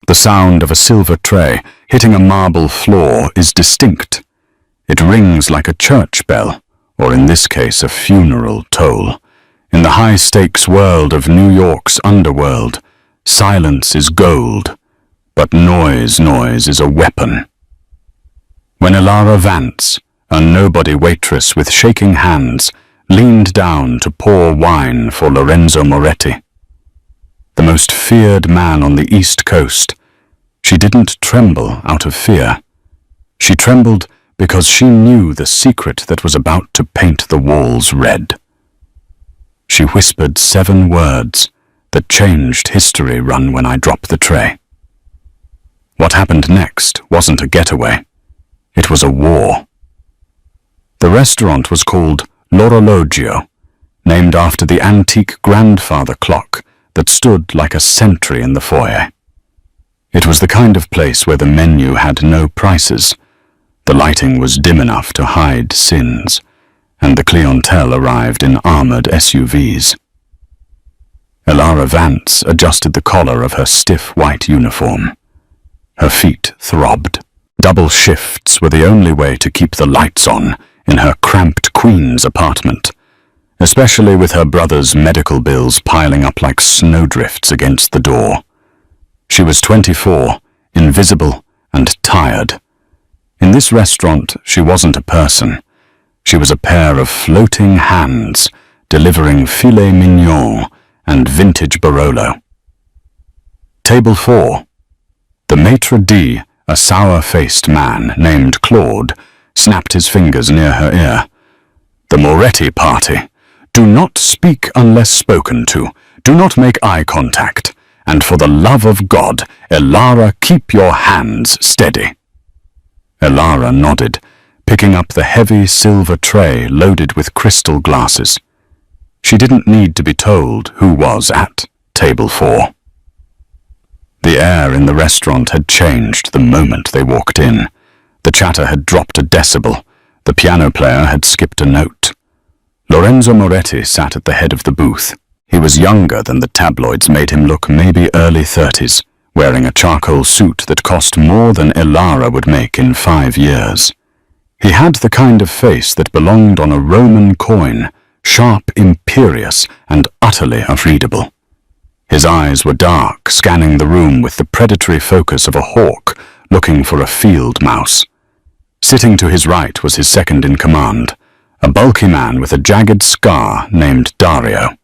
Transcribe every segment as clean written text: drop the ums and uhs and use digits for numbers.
The sound of a silver tray hitting a marble floor is distinct. It rings like a church bell, or in this case a funeral toll. In the high-stakes world of New York's underworld, silence is gold, but noise is a weapon. When Elara Vance, a nobody waitress with shaking hands, leaned down to pour wine for Lorenzo Moretti, the most feared man on the East Coast, she didn't tremble out of fear. She trembled because she knew the secret that was about to paint the walls red. She whispered 7 words that changed history run when I dropped the tray. What happened next wasn't a getaway. It was a war. The restaurant was called L'Orologio, named after the antique grandfather clock that stood like a sentry in the foyer. It was the kind of place where the menu had no prices, the lighting was dim enough to hide sins, and the clientele arrived in armored SUVs. Elara Vance adjusted the collar of her stiff white uniform. Her feet throbbed. Double shifts were the only way to keep the lights on in her cramped Queens apartment, especially with her brother's medical bills piling up like snowdrifts against the door. She was 24, invisible and tired. In this restaurant, she wasn't a person. She was a pair of floating hands delivering filet mignon and vintage Barolo. Table 4. The maitre d', a sour-faced man named Claude, snapped his fingers near her ear. The Moretti party. Do not speak unless spoken to. Do not make eye contact. And for the love of God, Elara, keep your hands steady. Elara nodded, picking up the heavy silver tray loaded with crystal glasses. She didn't need to be told who was at table 4. The air in the restaurant had changed the moment they walked in. The chatter had dropped a decibel. The piano player had skipped a note. Lorenzo Moretti sat at the head of the booth. He was younger than the tabloids made him look, maybe early 30s, wearing a charcoal suit that cost more than Elara would make in 5 years. He had the kind of face that belonged on a Roman coin, sharp, imperious, and utterly unreadable. His eyes were dark, scanning the room with the predatory focus of a hawk looking for a field mouse. Sitting to his right was his second-in-command, a bulky man with a jagged scar named Dario.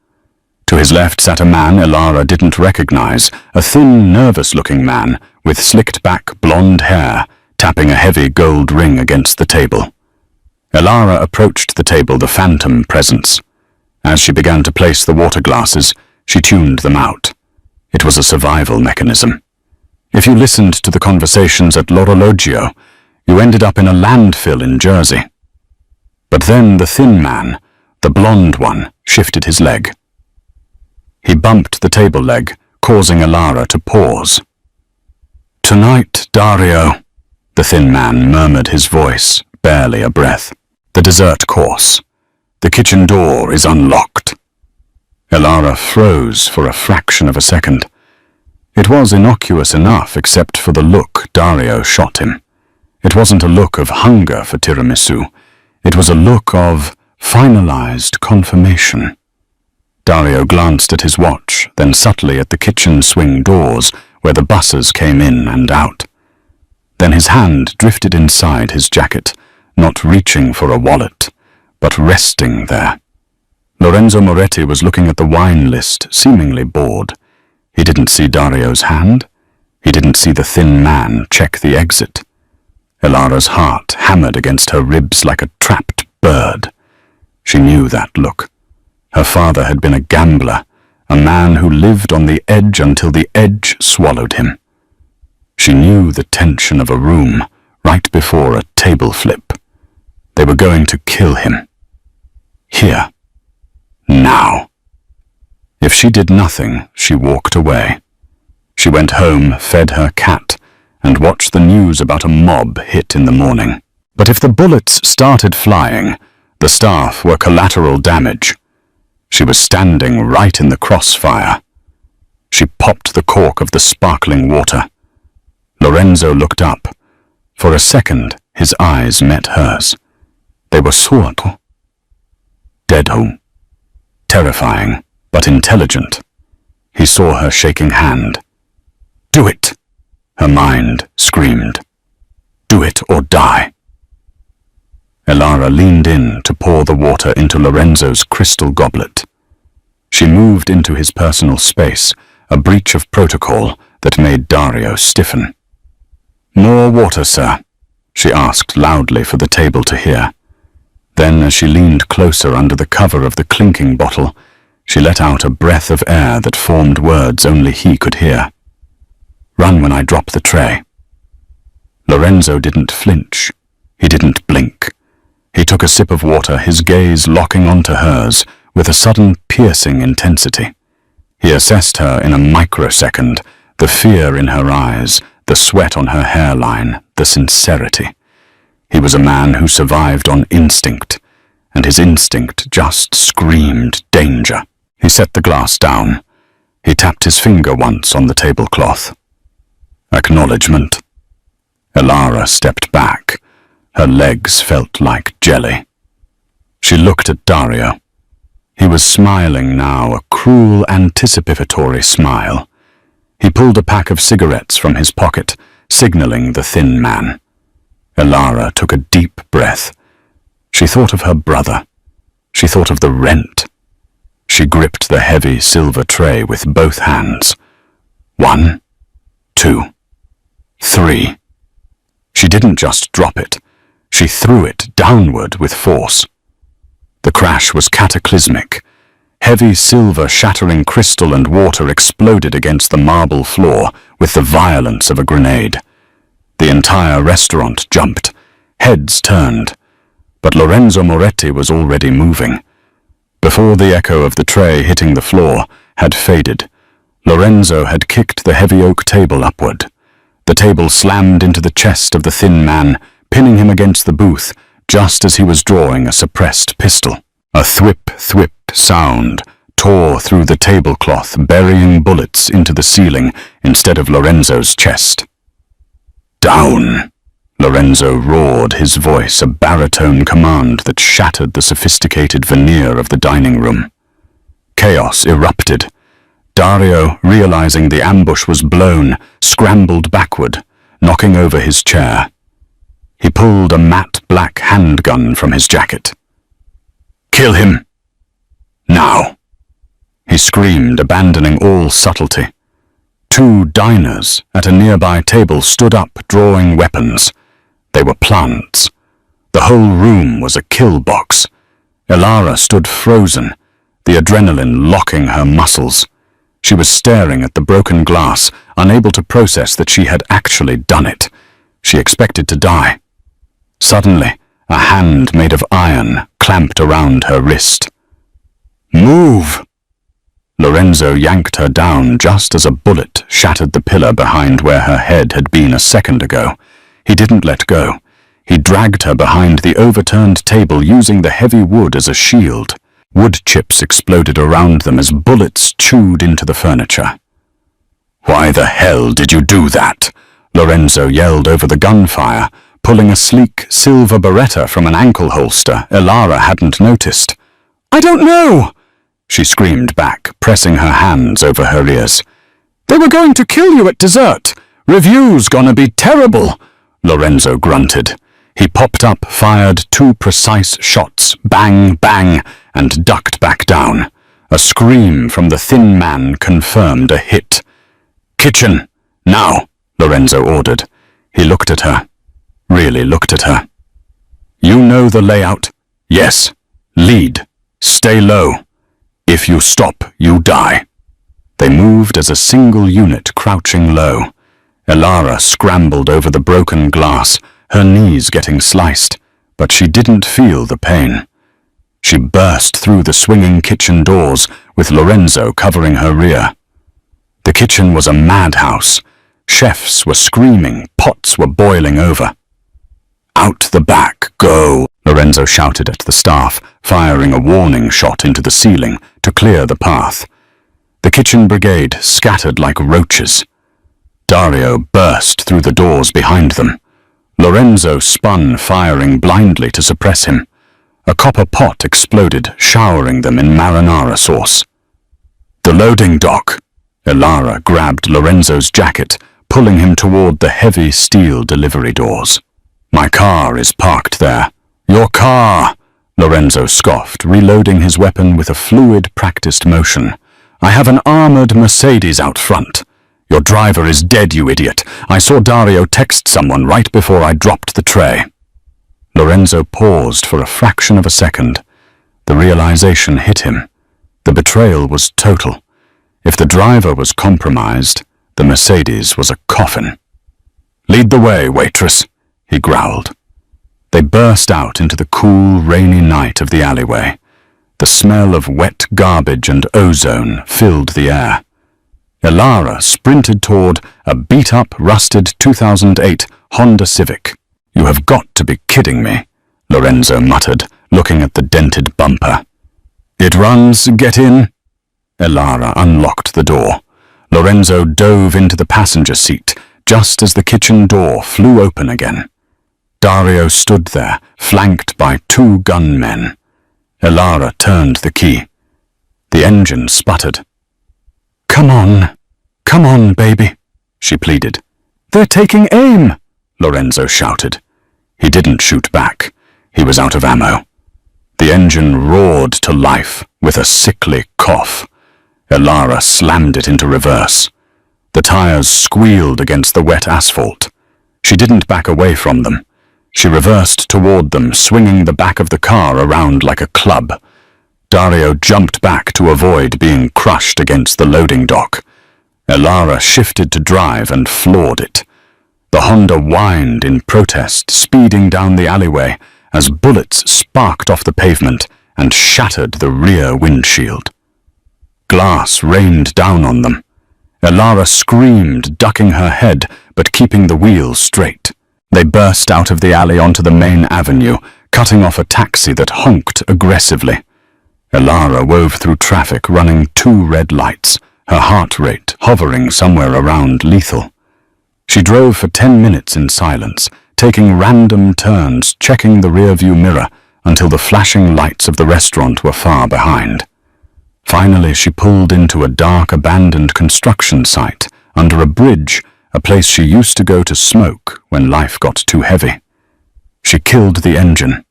To his left sat a man Elara didn't recognize, a thin, nervous-looking man with slicked-back blonde hair, tapping a heavy gold ring against the table. Elara approached the table, the phantom presence. As she began to place the water glasses, she tuned them out. It was a survival mechanism. If you listened to the conversations at L'Orologio, you ended up in a landfill in Jersey. But then the thin man, the blonde one, shifted his leg. He bumped the table leg, causing Elara to pause. "Tonight, Dario," the thin man murmured, his voice barely a breath. "The dessert course. The kitchen door is unlocked." Elara froze for a fraction of a second. It was innocuous enough except for the look Dario shot him. It wasn't a look of hunger for tiramisu. It was a look of finalized confirmation. Dario glanced at his watch, then subtly at the kitchen swing doors where the buses came in and out. Then his hand drifted inside his jacket, not reaching for a wallet, but resting there. Lorenzo Moretti was looking at the wine list, seemingly bored. He didn't see Dario's hand. He didn't see the thin man check the exit. Elara's heart hammered against her ribs like a trapped bird. She knew that look. Her father had been a gambler, a man who lived on the edge until the edge swallowed him. She knew the tension of a room right before a table flip. They were going to kill him. Here. Now. If she did nothing, she walked away. She went home, fed her cat, and watched the news about a mob hit in the morning. But if the bullets started flying, the staff were collateral damage. She was standing right in the crossfire. She popped the cork of the sparkling water. Lorenzo looked up. For a second, his eyes met hers. They were sorto. Deadho. Terrifying, but intelligent. He saw her shaking hand. "Do it!" her mind screamed. "Do it or die." Elara leaned in to pour the water into Lorenzo's crystal goblet. She moved into his personal space, a breach of protocol that made Dario stiffen. "More water, sir," she asked loudly for the table to hear. Then, as she leaned closer under the cover of the clinking bottle, she let out a breath of air that formed words only he could hear. "Run when I drop the tray." Lorenzo didn't flinch. He didn't blink. He took a sip of water, his gaze locking onto hers with a sudden piercing intensity. He assessed her in a microsecond, the fear in her eyes, the sweat on her hairline, the sincerity. He was a man who survived on instinct, and his instinct just screamed danger. He set the glass down. He tapped his finger once on the tablecloth. Acknowledgement. Elara stepped back. Her legs felt like jelly. She looked at Dario. He was smiling now, a cruel, anticipatory smile. He pulled a pack of cigarettes from his pocket, signaling the thin man. Elara took a deep breath. She thought of her brother. She thought of the rent. She gripped the heavy silver tray with both hands. 1, 2, 3. She didn't just drop it. She threw it downward with force. The crash was cataclysmic. Heavy silver shattering crystal and water exploded against the marble floor with the violence of a grenade. The entire restaurant jumped. Heads turned. But Lorenzo Moretti was already moving. Before the echo of the tray hitting the floor had faded, Lorenzo had kicked the heavy oak table upward. The table slammed into the chest of the thin man, pinning him against the booth just as he was drawing a suppressed pistol. A thwip-thwip sound tore through the tablecloth, burying bullets into the ceiling instead of Lorenzo's chest. "Down!" Lorenzo roared, his voice a baritone command that shattered the sophisticated veneer of the dining room. Chaos erupted. Dario, realizing the ambush was blown, scrambled backward, knocking over his chair. He pulled a matte black handgun from his jacket. "Kill him! Now!" he screamed, abandoning all subtlety. Two diners at a nearby table stood up, drawing weapons. They were plants. The whole room was a kill box. Elara stood frozen, the adrenaline locking her muscles. She was staring at the broken glass, unable to process that she had actually done it. She expected to die. Suddenly, a hand made of iron clamped around her wrist. "Move!" Lorenzo yanked her down just as a bullet shattered the pillar behind where her head had been a second ago. He didn't let go. He dragged her behind the overturned table, using the heavy wood as a shield. Wood chips exploded around them as bullets chewed into the furniture. "Why the hell did you do that?" Lorenzo yelled over the gunfire, pulling a sleek silver beretta from an ankle holster Elara hadn't noticed. "I don't know!" she screamed back, pressing her hands over her ears. "They were going to kill you at dessert. Review's gonna be terrible," Lorenzo grunted. He popped up, fired 2 precise shots, bang, bang, and ducked back down. A scream from the thin man confirmed a hit. "Kitchen, now," Lorenzo ordered. He looked at her. Really looked at her. "You know the layout?" "Yes. Lead. Stay low. If you stop, you die." They moved as a single unit, crouching low. Elara scrambled over the broken glass, her knees getting sliced, but she didn't feel the pain. She burst through the swinging kitchen doors, with Lorenzo covering her rear. The kitchen was a madhouse. Chefs were screaming, pots were boiling over. "Out the back, go!" Lorenzo shouted at the staff, firing a warning shot into the ceiling to clear the path. The kitchen brigade scattered like roaches. Dario burst through the doors behind them. Lorenzo spun, firing blindly to suppress him. A copper pot exploded, showering them in marinara sauce. "The loading dock!" Elara grabbed Lorenzo's jacket, pulling him toward the heavy steel delivery doors. "My car is parked there." "Your car!" Lorenzo scoffed, reloading his weapon with a fluid, practiced motion. "I have an armored Mercedes out front." "Your driver is dead, you idiot. I saw Dario text someone right before I dropped the tray." Lorenzo paused for a fraction of a second. The realization hit him. The betrayal was total. If the driver was compromised, the Mercedes was a coffin. "Lead the way, waitress," he growled. They burst out into the cool, rainy night of the alleyway. The smell of wet garbage and ozone filled the air. Elara sprinted toward a beat-up, rusted 2008 Honda Civic. "You have got to be kidding me," Lorenzo muttered, looking at the dented bumper. "It runs, get in." Elara unlocked the door. Lorenzo dove into the passenger seat just as the kitchen door flew open again. Dario stood there, flanked by 2 gunmen. Elara turned the key. The engine sputtered. Come on, baby," she pleaded. "They're taking aim," Lorenzo shouted. He didn't shoot back. He was out of ammo. The engine roared to life with a sickly cough. Elara slammed it into reverse. The tires squealed against the wet asphalt. She didn't back away from them. She reversed toward them, swinging the back of the car around like a club. Dario jumped back to avoid being crushed against the loading dock. Elara shifted to drive and floored it. The Honda whined in protest, speeding down the alleyway as bullets sparked off the pavement and shattered the rear windshield. Glass rained down on them. Elara screamed, ducking her head but keeping the wheel straight. They burst out of the alley onto the main avenue, cutting off a taxi that honked aggressively. Elara wove through traffic, running 2 red lights, her heart rate hovering somewhere around lethal. She drove for 10 minutes in silence, taking random turns, checking the rearview mirror until the flashing lights of the restaurant were far behind. Finally, she pulled into a dark, abandoned construction site under a bridge, a place she used to go to smoke when life got too heavy. She killed the engine.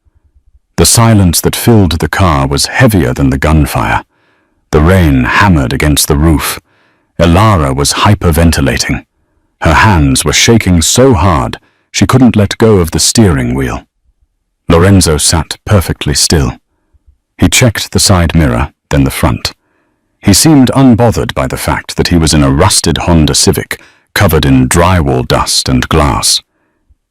The silence that filled the car was heavier than the gunfire. The rain hammered against the roof. Elara was hyperventilating. Her hands were shaking so hard she couldn't let go of the steering wheel. Lorenzo sat perfectly still. He checked the side mirror, then the front. He seemed unbothered by the fact that he was in a rusted Honda Civic covered in drywall dust and glass.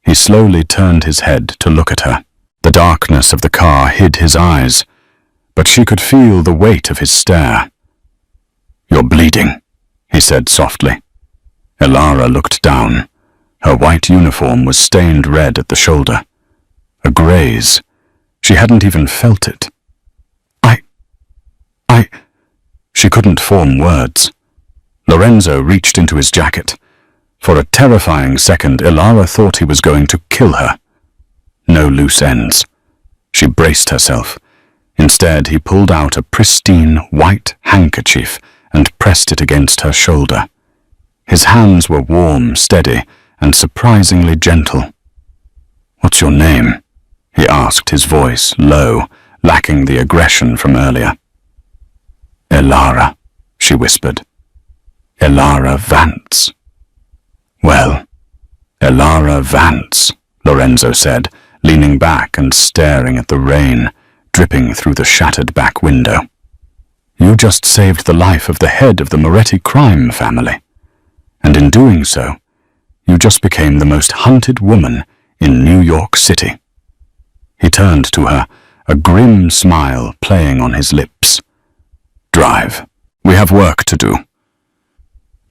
He slowly turned his head to look at her. The darkness of the car hid his eyes, but she could feel the weight of his stare. "You're bleeding," he said softly. Elara looked down. Her white uniform was stained red at the shoulder. A graze. She hadn't even felt it. She couldn't form words. Lorenzo reached into his jacket. For a terrifying second, Elara thought he was going to kill her. No loose ends. She braced herself. Instead, he pulled out a pristine white handkerchief and pressed it against her shoulder. His hands were warm, steady, and surprisingly gentle. "What's your name?" he asked, his voice low, lacking the aggression from earlier. "Elara," she whispered. "Elara Vance." "Well, Elara Vance," Lorenzo said, leaning back and staring at the rain dripping through the shattered back window. "You just saved the life of the head of the Moretti crime family. And in doing so, you just became the most hunted woman in New York City." He turned to her, a grim smile playing on his lips. "Drive. We have work to do."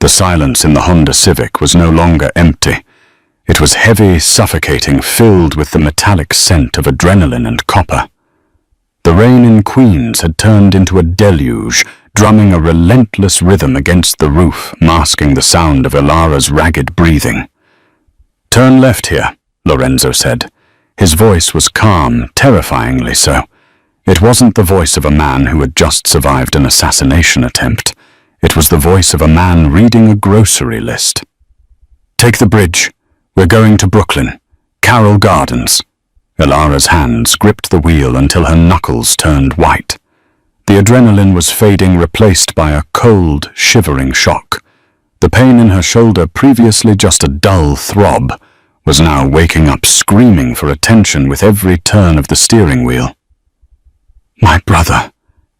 The silence in the Honda Civic was no longer empty. It was heavy, suffocating, filled with the metallic scent of adrenaline and copper. The rain in Queens had turned into a deluge, drumming a relentless rhythm against the roof, masking the sound of Ilara's ragged breathing. "Turn left here," Lorenzo said. His voice was calm, terrifyingly so. It wasn't the voice of a man who had just survived an assassination attempt. It was the voice of a man reading a grocery list. "Take the bridge. We're going to Brooklyn. Carroll Gardens." Ilara's hands gripped the wheel until her knuckles turned white. The adrenaline was fading, replaced by a cold, shivering shock. The pain in her shoulder, previously just a dull throb, was now waking up, screaming for attention with every turn of the steering wheel. "My brother,"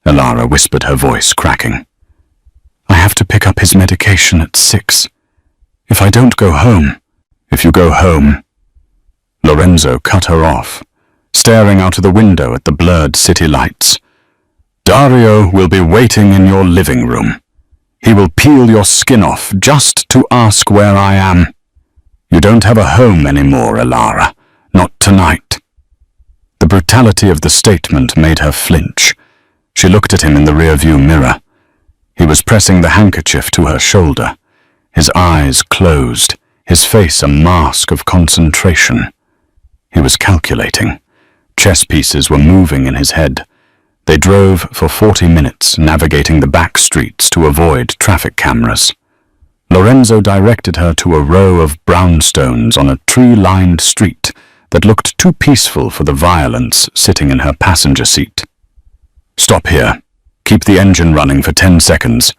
Ilara whispered, her voice cracking. "I have to pick up his medication at 6. If I don't go home..." "If you go home..." Lorenzo cut her off, staring out of the window at the blurred city lights. "Dario will be waiting in your living room. He will peel your skin off just to ask where I am. You don't have a home anymore, Ilara. Not tonight." The brutality of the statement made her flinch. She looked at him in the rearview mirror. He was pressing the handkerchief to her shoulder, his eyes closed, his face a mask of concentration. He was calculating. Chess pieces were moving in his head. They drove for 40 minutes, navigating the back streets to avoid traffic cameras. Lorenzo directed her to a row of brownstones on a tree-lined street that looked too peaceful for the violence sitting in her passenger seat. "Stop here. Keep the engine running for 10 seconds.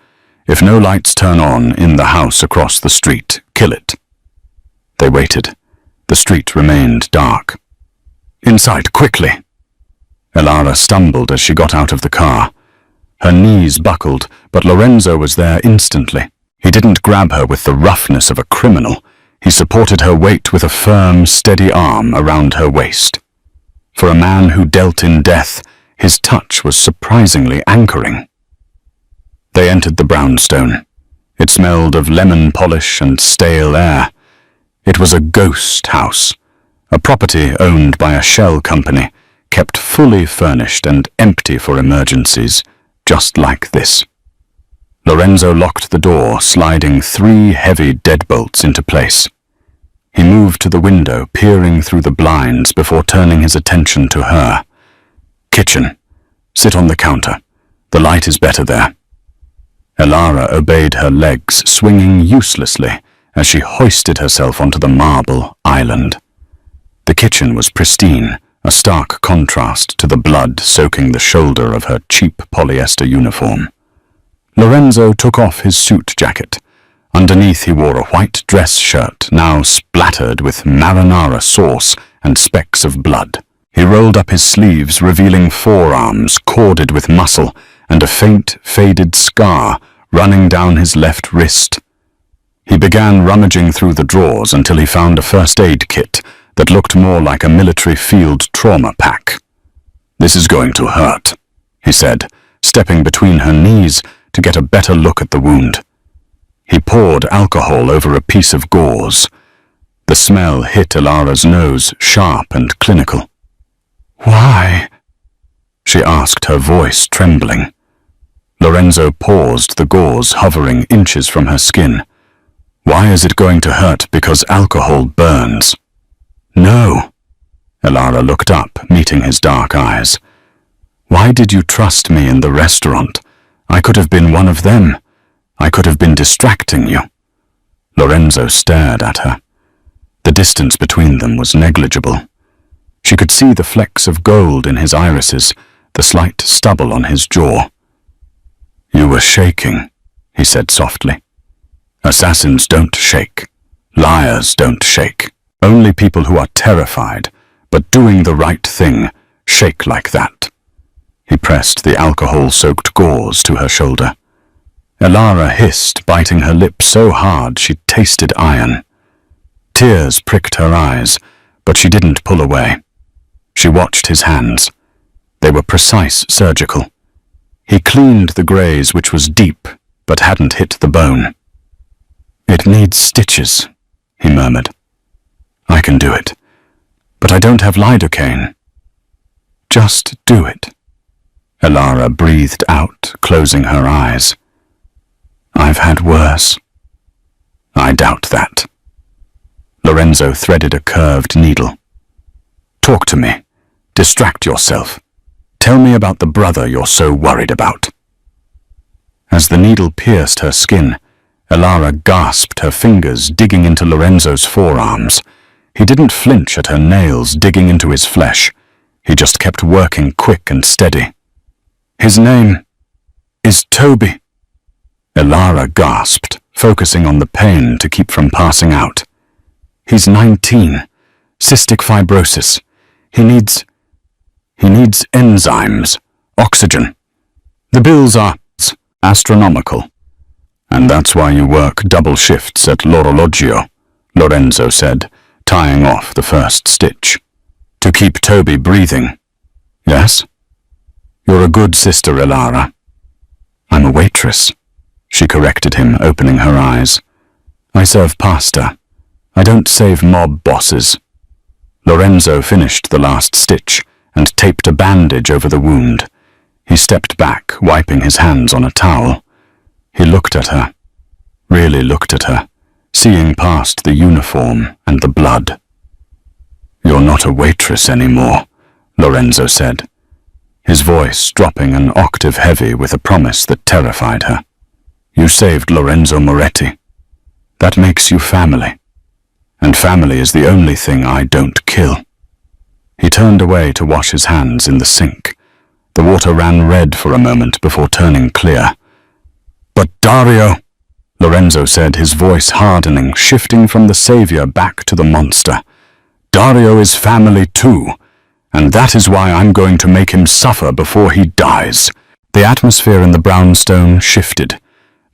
If no lights turn on in the house across the street, kill it." They waited. The street remained dark. "Inside, quickly!" Ilara stumbled as she got out of the car. Her knees buckled, but Lorenzo was there instantly. He didn't grab her with the roughness of a criminal. He supported her weight with a firm, steady arm around her waist. For a man who dealt in death, his touch was surprisingly anchoring. They entered the brownstone. It smelled of lemon polish and stale air. It was a ghost house, a property owned by a shell company, kept fully furnished and empty for emergencies, just like this. Lorenzo locked the door, sliding 3 heavy deadbolts into place. He moved to the window, peering through the blinds before turning his attention to her. "Kitchen. Sit on the counter. The light is better there." Ilara obeyed, her legs swinging uselessly as she hoisted herself onto the marble island. The kitchen was pristine, a stark contrast to the blood soaking the shoulder of her cheap polyester uniform. Lorenzo took off his suit jacket. Underneath he wore a white dress shirt, now splattered with marinara sauce and specks of blood. He rolled up his sleeves, revealing forearms corded with muscle and a faint, faded scar running down his left wrist. He began rummaging through the drawers until he found a first aid kit that looked more like a military field trauma pack. "This is going to hurt," he said, stepping between her knees to get a better look at the wound. He poured alcohol over a piece of gauze. The smell hit Ilara's nose, sharp and clinical. "Why?" she asked, her voice trembling. Lorenzo paused, the gauze hovering inches from her skin. "Why is it going to hurt? Because alcohol burns." "No." Ilara looked up, meeting his dark eyes. "Why did you trust me in the restaurant? I could have been one of them. I could have been distracting you." Lorenzo stared at her. The distance between them was negligible. She could see the flecks of gold in his irises, the slight stubble on his jaw. "You were shaking," he said softly. "Assassins don't shake. Liars don't shake. Only people who are terrified, but doing the right thing, shake like that." He pressed the alcohol-soaked gauze to her shoulder. Ilara hissed, biting her lip so hard she tasted iron. Tears pricked her eyes, but she didn't pull away. She watched his hands. They were precise, surgical. He cleaned the graze, which was deep, but hadn't hit the bone. "It needs stitches," he murmured. "I can do it, but I don't have lidocaine." "Just do it." Elara breathed out, closing her eyes. I've had worse. I doubt that. Lorenzo threaded a curved needle. Talk to me. Distract yourself. Tell me about the brother you're so worried about. As the needle pierced her skin, Elara gasped, her fingers digging into Lorenzo's forearms. He didn't flinch at her nails digging into his flesh. He just kept working quick and steady. His name is Toby. Elara gasped, focusing on the pain to keep from passing out. He's 19. Cystic fibrosis. He needs enzymes, oxygen. The bills are astronomical. And that's why you work double shifts at l'orologio, Lorenzo said, tying off the first stitch. To keep Toby breathing. Yes? You're a good sister, Elara. I'm a waitress, she corrected him, opening her eyes. I serve pasta. I don't save mob bosses. Lorenzo finished the last stitch and taped a bandage over the wound. He stepped back, wiping his hands on a towel. He looked at her, really looked at her, seeing past the uniform and the blood. You're not a waitress anymore, Lorenzo said, his voice dropping an octave heavy with a promise that terrified her. You saved Lorenzo Moretti. That makes you family. And family is the only thing I don't kill. He turned away to wash his hands in the sink. The water ran red for a moment before turning clear. But Dario, Lorenzo said, his voice hardening, shifting from the savior back to the monster. Dario is family too, and that is why I'm going to make him suffer before he dies. The atmosphere in the brownstone shifted.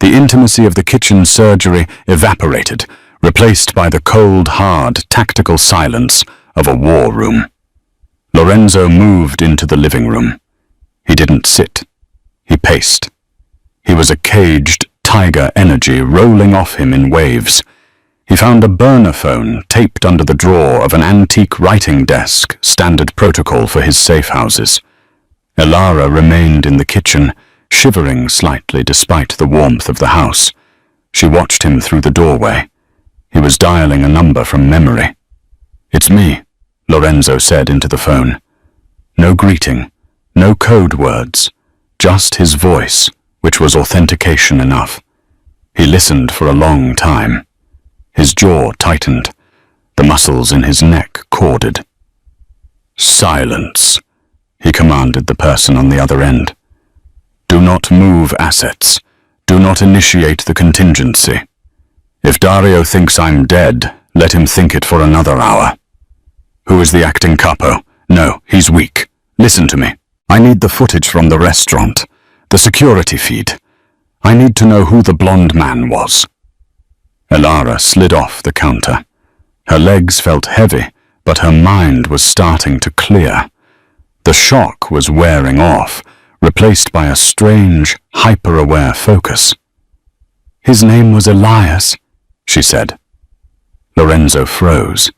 The intimacy of the kitchen surgery evaporated, replaced by the cold, hard, tactical silence of a war room. Lorenzo moved into the living room. He didn't sit. He paced. He was a caged tiger energy rolling off him in waves. He found a burner phone taped under the drawer of an antique writing desk, standard protocol for his safe houses. Elara remained in the kitchen, shivering slightly despite the warmth of the house. She watched him through the doorway. He was dialing a number from memory. It's me, Lorenzo said into the phone. No greeting, no code words, just his voice, which was authentication enough. He listened for a long time. His jaw tightened. The muscles in his neck corded. Silence, he commanded the person on the other end. Do not move assets. Do not initiate the contingency. If Dario thinks I'm dead, let him think it for another hour. Who is the acting capo? No, he's weak. Listen to me. I need the footage from the restaurant, the security feed. I need to know who the blonde man was. Elara slid off the counter. Her legs felt heavy, but her mind was starting to clear. The shock was wearing off, replaced by a strange, hyper-aware focus. His name was Elias, she said. Lorenzo froze.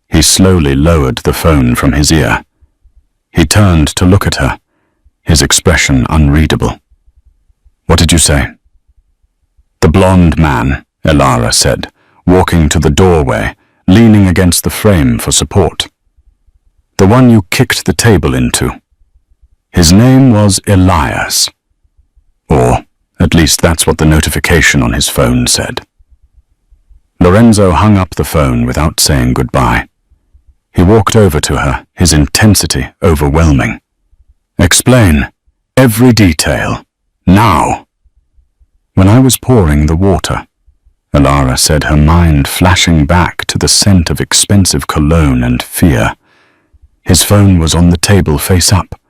He slowly lowered the phone from his ear. He turned to look at her, his expression unreadable. What did you say? The blonde man, Elara said, walking to the doorway, leaning against the frame for support. The one you kicked the table into. His name was Elias. Or, at least that's what the notification on his phone said. Lorenzo hung up the phone without saying goodbye. He walked over to her, his intensity overwhelming. Explain. Every detail. Now. When I was pouring the water, Elara said, her mind flashing back to the scent of expensive cologne and fear. His phone was on the table face up.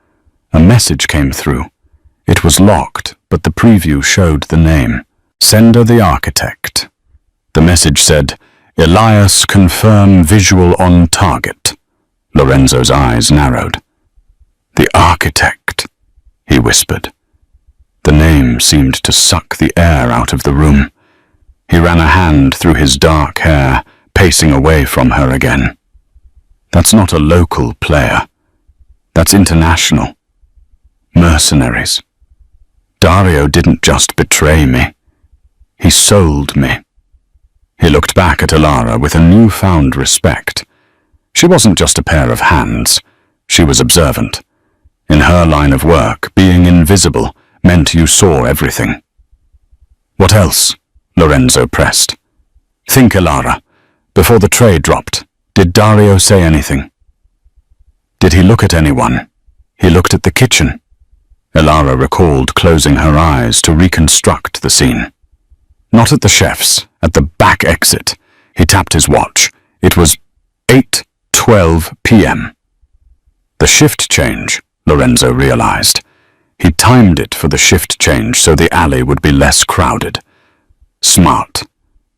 A message came through. It was locked, but the preview showed the name. Sender the architect. The message said, Elias confirm visual on target. Lorenzo's eyes narrowed. The architect, he whispered. The name seemed to suck the air out of the room. He ran a hand through his dark hair, pacing away from her again. That's not a local player. That's international. Mercenaries. Dario didn't just betray me. He sold me. He looked back at Elara with a newfound respect. She wasn't just a pair of hands. She was observant. In her line of work, being invisible meant you saw everything. What else? Lorenzo pressed. Think, Elara. Before the tray dropped, did Dario say anything? Did he look at anyone? He looked at the kitchen. Elara recalled closing her eyes to reconstruct the scene. Not at the chef's, at the back exit. He tapped his watch. It was 8:12 p.m. The shift change, Lorenzo realized. He timed it for the shift change so the alley would be less crowded. Smart.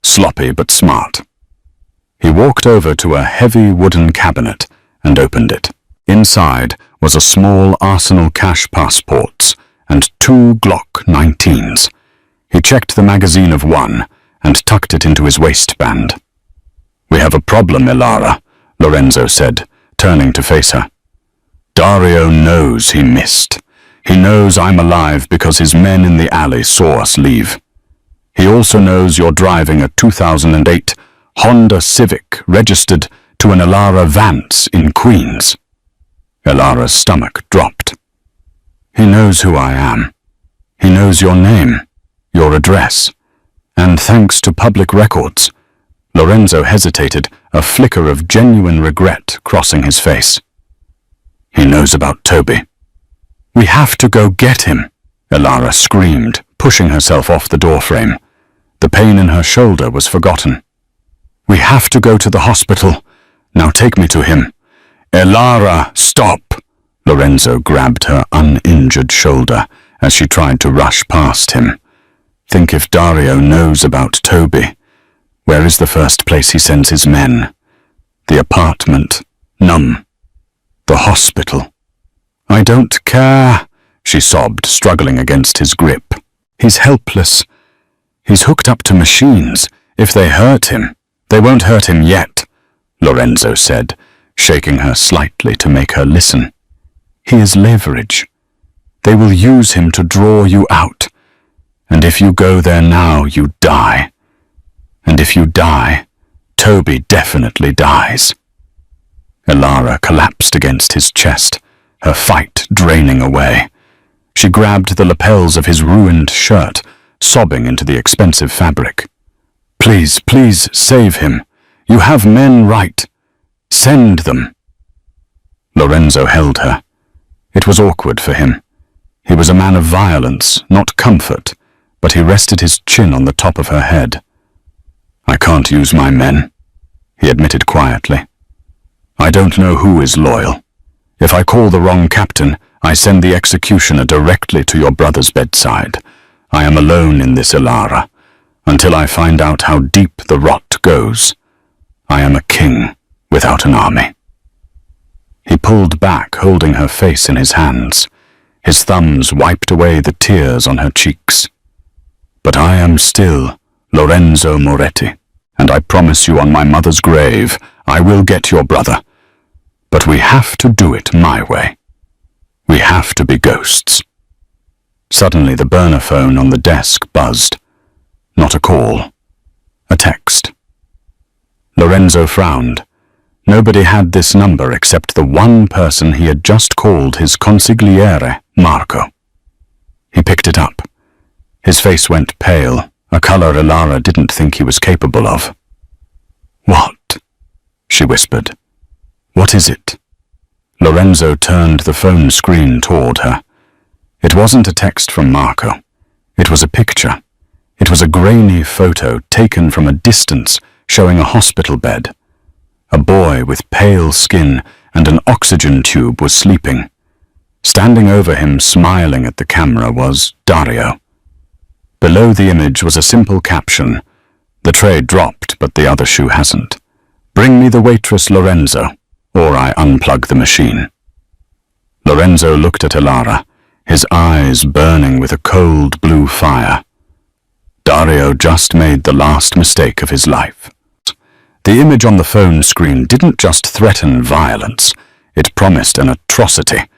Sloppy but smart. He walked over to a heavy wooden cabinet and opened it. Inside was a small arsenal cash passports and 2 Glock 19s. He checked the magazine of one and tucked it into his waistband. We have a problem, Elara, Lorenzo said, turning to face her. Dario knows he missed. He knows I'm alive because his men in the alley saw us leave. He also knows you're driving a 2008 Honda Civic registered to an Elara Vance in Queens. Elara's stomach dropped. He knows who I am. He knows your name, your address, and thanks to public records. Lorenzo hesitated, a flicker of genuine regret crossing his face. He knows about Toby. We have to go get him, Elara screamed, pushing herself off the doorframe. The pain in her shoulder was forgotten. We have to go to the hospital. Now take me to him. Elara, stop! Lorenzo grabbed her uninjured shoulder as she tried to rush past him. Think if Dario knows about Toby. Where is the first place he sends his men? The apartment. Numb. The hospital. I don't care, she sobbed, struggling against his grip. He's helpless. He's hooked up to machines. If they hurt him, they won't hurt him yet, Lorenzo said, shaking her slightly to make her listen. He is leverage. They will use him to draw you out. And if you go there now, you die. And if you die, Toby definitely dies. Elara collapsed against his chest, her fight draining away. She grabbed the lapels of his ruined shirt, sobbing into the expensive fabric. Please, please save him. You have men, right? Send them. Lorenzo held her. It was awkward for him. He was a man of violence, not comfort, but he rested his chin on the top of her head. I can't use my men, he admitted quietly. I don't know who is loyal. If I call the wrong captain, I send the executioner directly to your brother's bedside. I am alone in this Elara, until I find out how deep the rot goes. I am a king without an army. He pulled back, holding her face in his hands. His thumbs wiped away the tears on her cheeks. But I am still Lorenzo Moretti, and I promise you on my mother's grave, I will get your brother. But we have to do it my way. We have to be ghosts. Suddenly the burner phone on the desk buzzed. Not a call. A text. Lorenzo frowned. Nobody had this number except the one person he had just called his consigliere, Marco. He picked it up. His face went pale, a color Elara didn't think he was capable of. What? She whispered. What is it? Lorenzo turned the phone screen toward her. It wasn't a text from Marco. It was a picture. It was a grainy photo taken from a distance showing a hospital bed. A boy with pale skin and an oxygen tube was sleeping. Standing over him, smiling at the camera, was Dario. Below the image was a simple caption. The tray dropped, but the other shoe hasn't. Bring me the waitress Lorenzo, or I unplug the machine. Lorenzo looked at Elara, his eyes burning with a cold blue fire. Dario just made the last mistake of his life. The image on the phone screen didn't just threaten violence, it promised an atrocity.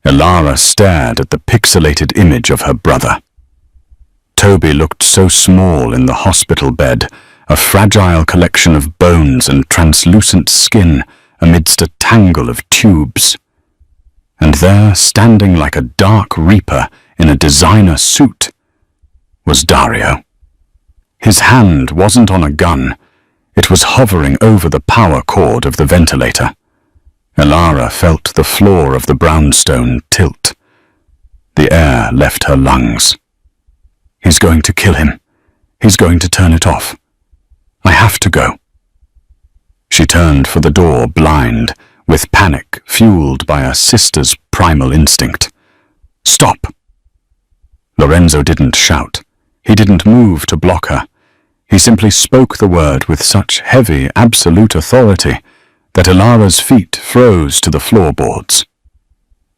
Elara stared at the pixelated image of her brother. Toby looked so small in the hospital bed, a fragile collection of bones and translucent skin amidst a tangle of tubes. And there, standing like a dark reaper in a designer suit, was Dario. His hand wasn't on a gun, it was hovering over the power cord of the ventilator. Elara felt the floor of the brownstone tilt. The air left her lungs. He's going to kill him. He's going to turn it off. I have to go. She turned for the door blind, with panic fueled by a sister's primal instinct. Stop! Lorenzo didn't shout. He didn't move to block her. He simply spoke the word with such heavy, absolute authority that Elara's feet froze to the floorboards.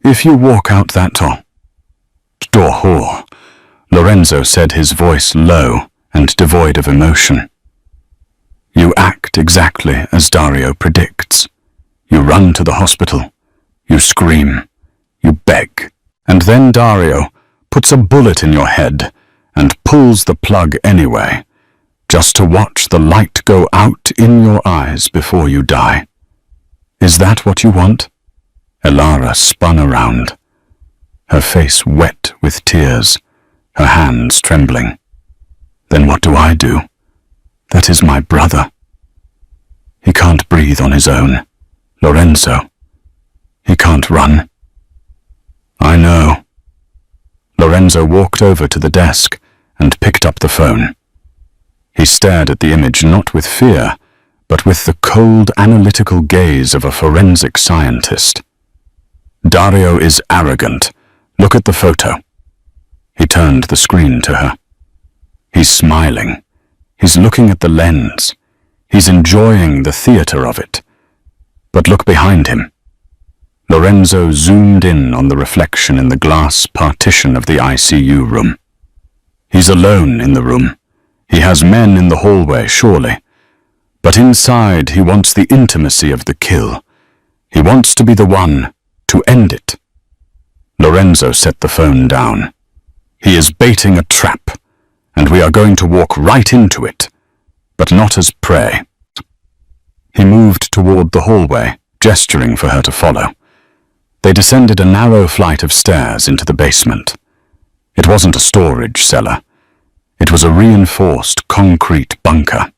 If you walk out that door, Lorenzo said, his voice low and devoid of emotion. You act exactly as Dario predicts. You run to the hospital. You scream. You beg. And then Dario puts a bullet in your head and pulls the plug anyway, just to watch the light go out in your eyes before you die. Is that what you want? Elara spun around, her face wet with tears, her hands trembling. Then what do I do? That is my brother. He can't breathe on his own. Lorenzo. He can't run. I know. Lorenzo walked over to the desk and picked up the phone. He stared at the image not with fear, but with the cold, analytical gaze of a forensic scientist. Dario is arrogant. Look at the photo. He turned the screen to her. He's smiling. He's looking at the lens. He's enjoying the theater of it. But look behind him. Lorenzo zoomed in on the reflection in the glass partition of the ICU room. He's alone in the room. He has men in the hallway, surely. But inside, he wants the intimacy of the kill. He wants to be the one to end it. Lorenzo set the phone down. He is baiting a trap, and we are going to walk right into it, but not as prey. He moved toward the hallway, gesturing for her to follow. They descended a narrow flight of stairs into the basement. It wasn't a storage cellar. It was a reinforced concrete bunker.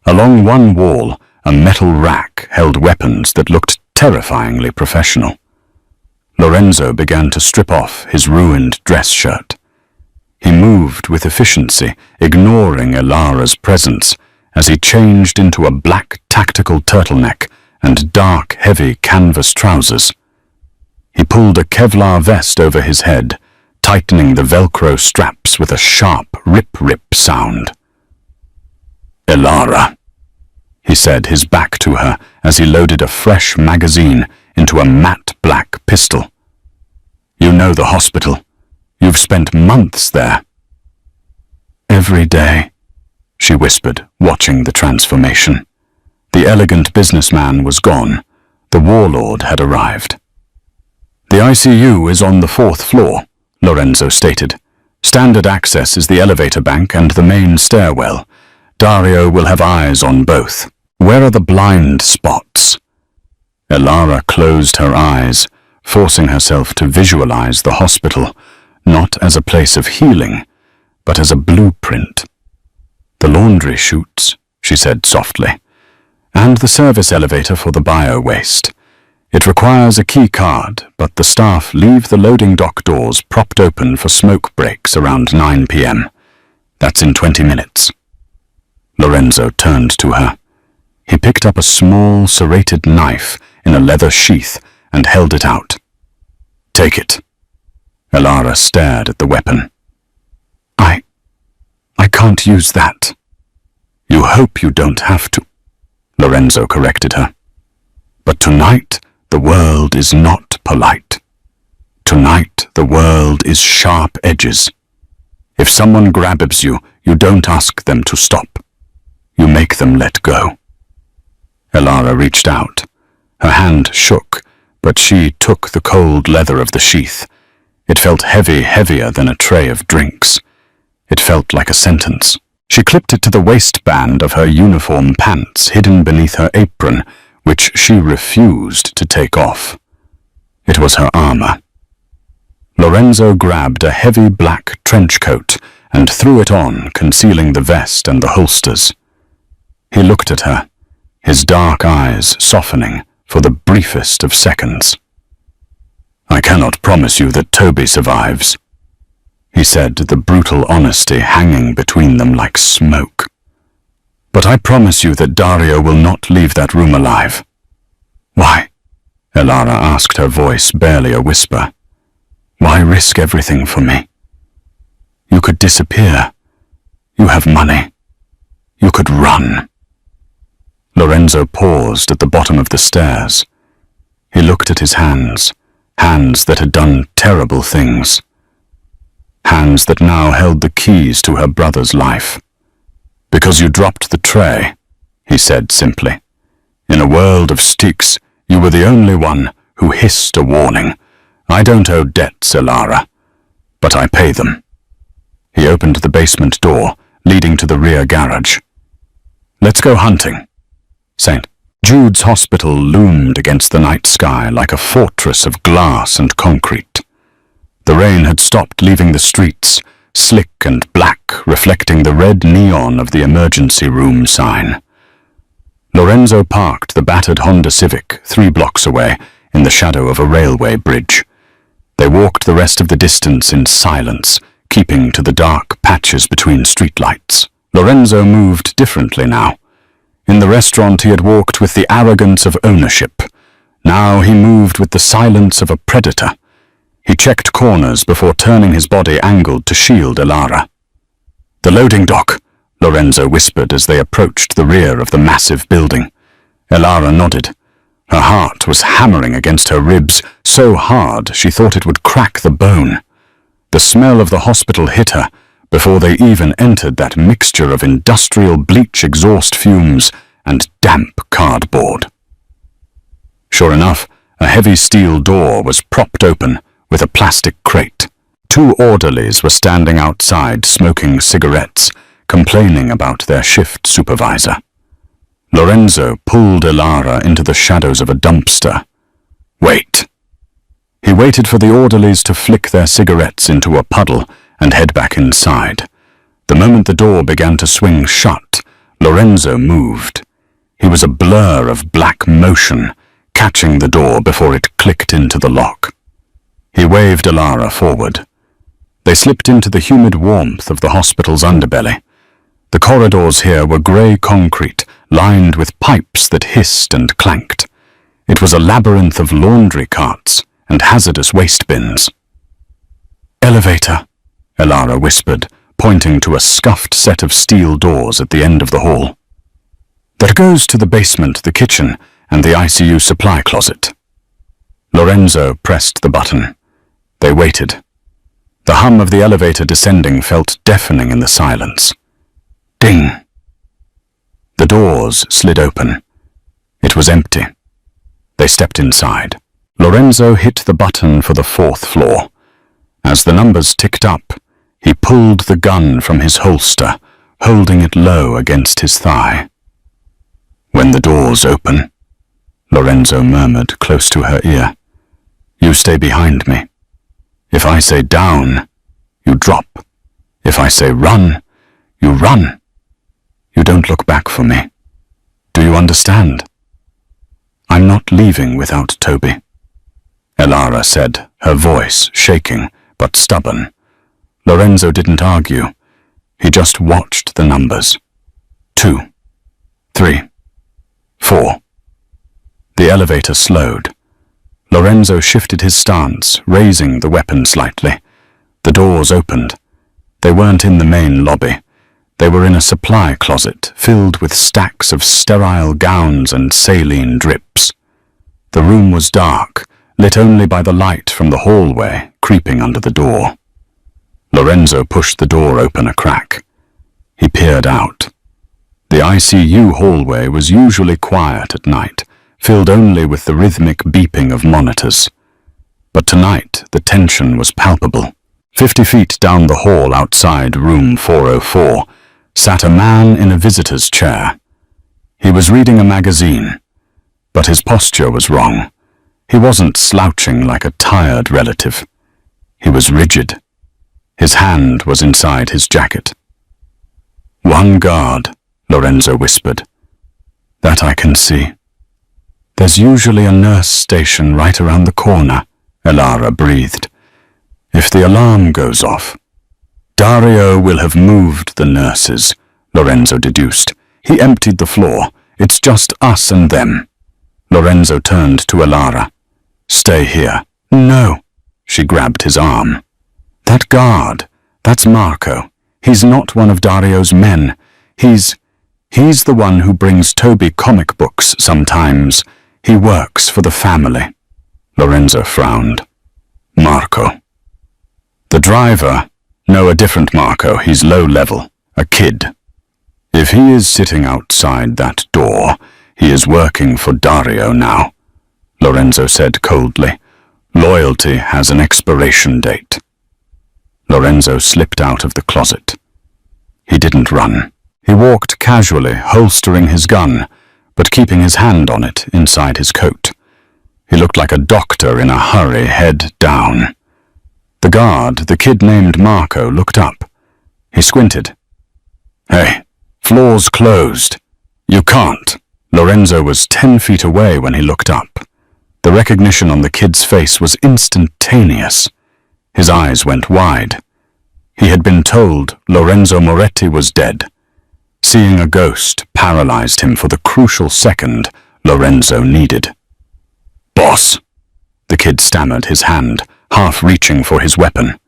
Along one wall, a metal rack held weapons that looked terrifyingly professional. Lorenzo began to strip off his ruined dress shirt. He moved with efficiency, ignoring Elara's presence, as he changed into a black tactical turtleneck and dark, heavy canvas trousers. He pulled a Kevlar vest over his head, tightening the Velcro straps with a sharp rip-rip sound. Elara, he said, his back to her, as he loaded a fresh magazine into a matte black pistol. You know the hospital. You've spent months there. Every day, she whispered, watching the transformation. The elegant businessman was gone. The warlord had arrived. The ICU is on the 4th floor, Lorenzo stated. Standard access is the elevator bank and the main stairwell. Dario will have eyes on both. Where are the blind spots? Elara closed her eyes, forcing herself to visualize the hospital, not as a place of healing, but as a blueprint. The laundry chutes, she said softly, and the service elevator for the bio-waste. It requires a key card, but the staff leave the loading dock doors propped open for smoke breaks around 9 p.m. That's in 20 minutes. Lorenzo turned to her. He picked up a small, serrated knife in a leather sheath and held it out. Take it. Elara stared at the weapon. I can't use that. You hope you don't have to, Lorenzo corrected her. But tonight, the world is not polite. Tonight, the world is sharp edges. If someone grabs you, you don't ask them to stop. You make them let go. Elara reached out. Her hand shook, but she took the cold leather of the sheath. It felt heavy, heavier than a tray of drinks. It felt like a sentence. She clipped it to the waistband of her uniform pants hidden beneath her apron, which she refused to take off. It was her armor. Lorenzo grabbed a heavy black trench coat and threw it on, concealing the vest and the holsters. He looked at her, his dark eyes softening for the briefest of seconds. "I cannot promise you that Toby survives," he said, the brutal honesty hanging between them like smoke. "But I promise you that Dario will not leave that room alive." "Why?" Elara asked, her voice barely a whisper. "Why risk everything for me? You could disappear. You have money. You could run." Lorenzo paused at the bottom of the stairs. He looked at his hands, hands that had done terrible things. Hands that now held the keys to her brother's life. "Because you dropped the tray," he said simply. "In a world of Styx, you were the only one who hissed a warning. I don't owe debts, Elara, but I pay them." He opened the basement door, leading to the rear garage. "Let's go hunting." St. Jude's Hospital loomed against the night sky like a fortress of glass and concrete. The rain had stopped leaving the streets, slick and black, reflecting the red neon of the emergency room sign. Lorenzo parked the battered Honda Civic 3 blocks away in the shadow of a railway bridge. They walked the rest of the distance in silence, keeping to the dark patches between streetlights. Lorenzo moved differently now. In the restaurant he had walked with the arrogance of ownership. Now he moved with the silence of a predator. He checked corners before turning his body angled to shield Elara. "The loading dock," Lorenzo whispered as they approached the rear of the massive building. Elara nodded. Her heart was hammering against her ribs, so hard she thought it would crack the bone. The smell of the hospital hit her before they even entered that mixture of industrial bleach exhaust fumes and damp cardboard. Sure enough, a heavy steel door was propped open with a plastic crate. 2 orderlies were standing outside smoking cigarettes, complaining about their shift supervisor. Lorenzo pulled Elara into the shadows of a dumpster. "Wait." He waited for the orderlies to flick their cigarettes into a puddle and head back inside. The moment the door began to swing shut, Lorenzo moved. He was a blur of black motion, catching the door before it clicked into the lock. He waved Elara forward. They slipped into the humid warmth of the hospital's underbelly. The corridors here were grey concrete, lined with pipes that hissed and clanked. It was a labyrinth of laundry carts and hazardous waste bins. "Elevator," Elara whispered, pointing to a scuffed set of steel doors at the end of the hall. "That goes to the basement, the kitchen, and the ICU supply closet." Lorenzo pressed the button. They waited. The hum of the elevator descending felt deafening in the silence. Ding! The doors slid open. It was empty. They stepped inside. Lorenzo hit the button for the 4th floor. As the numbers ticked up, he pulled the gun from his holster, holding it low against his thigh. "When the doors open," Lorenzo murmured close to her ear, "you stay behind me. If I say down, you drop. If I say run, you run. You don't look back for me. Do you understand? I'm not leaving without Toby," Elara said, her voice shaking but stubborn. Lorenzo didn't argue. He just watched the numbers. 2, 3, 4. The elevator slowed. Lorenzo shifted his stance, raising the weapon slightly. The doors opened. They weren't in the main lobby. They were in a supply closet filled with stacks of sterile gowns and saline drips. The room was dark, lit only by the light from the hallway creeping under the door. Lorenzo pushed the door open a crack. He peered out. The ICU hallway was usually quiet at night, filled only with the rhythmic beeping of monitors. But tonight the tension was palpable. 50 feet down the hall outside room 404 sat a man in a visitor's chair. He was reading a magazine, but his posture was wrong. He wasn't slouching like a tired relative. He was rigid. His hand was inside his jacket. "One guard," Lorenzo whispered. "That I can see." "There's usually a nurse station right around the corner," Elara breathed. "If the alarm goes off." "Dario will have moved the nurses," Lorenzo deduced. "He emptied the floor. It's just us and them." Lorenzo turned to Elara. "Stay here." "No." She grabbed his arm. "That guard, that's Marco. He's not one of Dario's men. He's the one who brings Toby comic books sometimes. He works for the family." Lorenzo frowned. "Marco." "The driver? No, a different Marco. He's low level. A kid. If he is sitting outside that door, he is working for Dario now," Lorenzo said coldly. "Loyalty has an expiration date." Lorenzo slipped out of the closet. He didn't run. He walked casually, holstering his gun, but keeping his hand on it inside his coat. He looked like a doctor in a hurry, head down. The guard, the kid named Marco, looked up. He squinted. "Hey, floor's closed. You can't." Lorenzo was 10 feet away when he looked up. The recognition on the kid's face was instantaneous. His eyes went wide. He had been told Lorenzo Moretti was dead. Seeing a ghost paralyzed him for the crucial second Lorenzo needed. "Boss!" The kid stammered, his hand half reaching for his weapon.